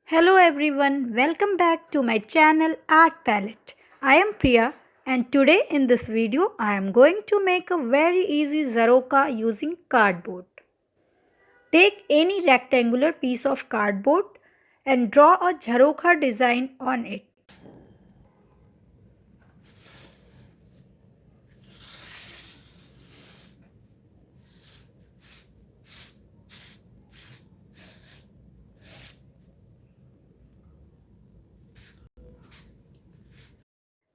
Hello everyone, welcome back to my channel Art Palette. I am Priya and today in this video I am going to make a very easy jharokha using cardboard. Take any rectangular piece of cardboard and draw a jharokha design on it.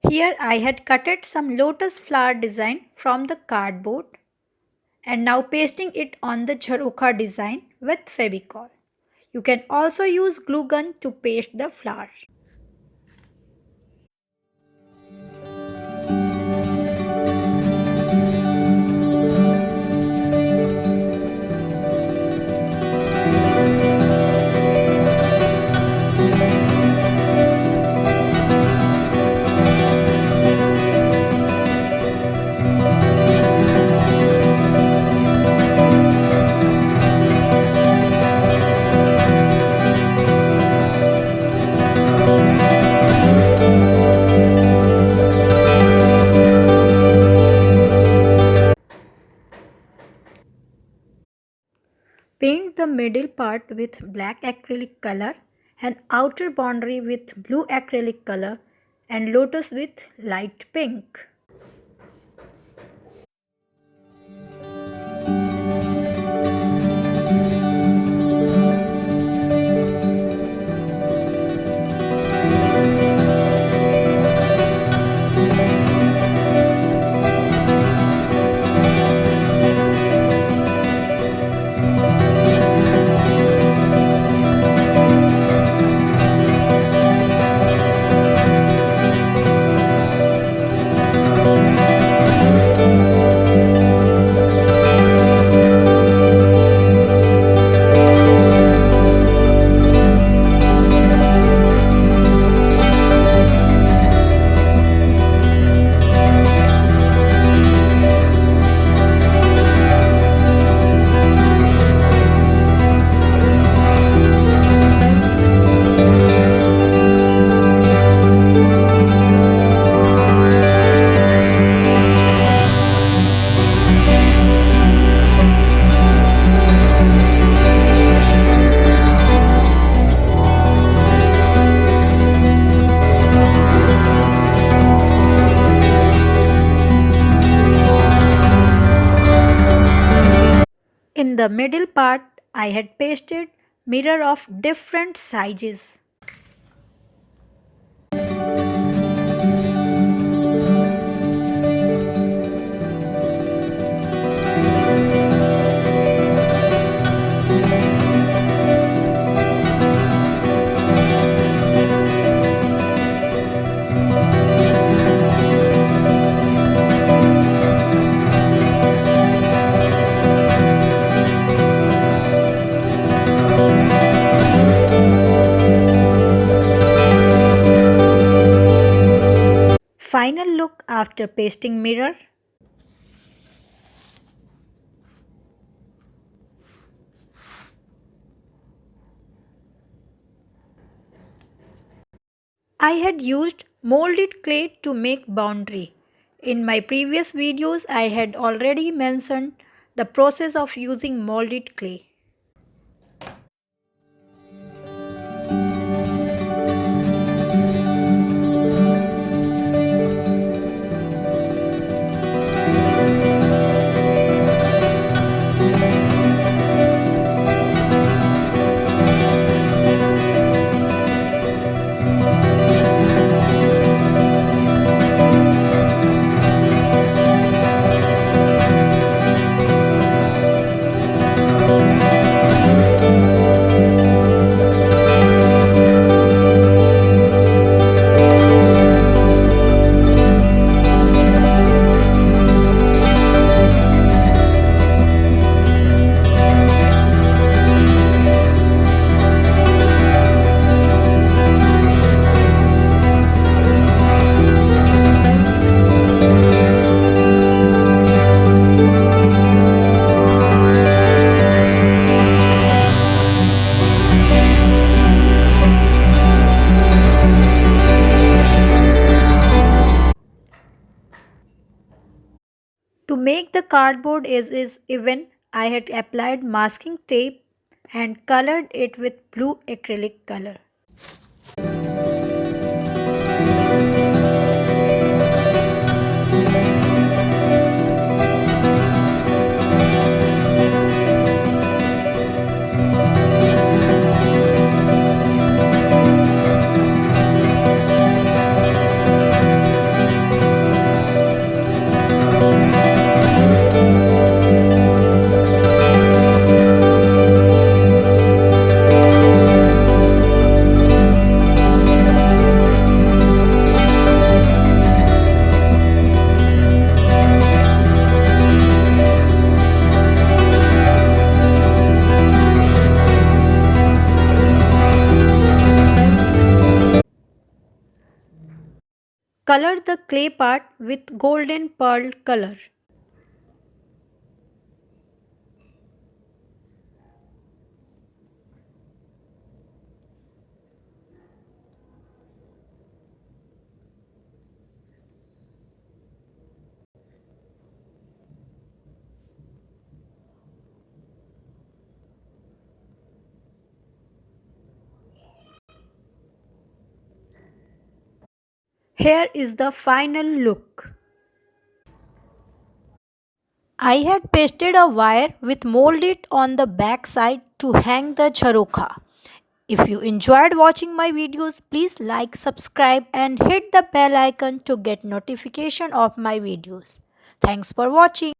Here I had cutted some lotus flower design from the cardboard and now pasting it on the jharokha design with Fevicol. You can also use glue gun to paste the flower. Paint the middle part with black acrylic color and outer boundary with blue acrylic color and lotus with light pink. In the middle part, I had pasted mirror of different sizes. Final look after pasting mirror. I had used molded clay to make boundary. In my previous videos, I had already mentioned the process of using molded clay. To make the cardboard is even, I had applied masking tape and colored it with blue acrylic color. Color the clay part with golden pearl color. Here is the final look. I had pasted a wire with molded on the back side to hang the jharokha. If you enjoyed watching my videos, please like, subscribe and hit the bell icon to get notification of my videos. Thanks for watching.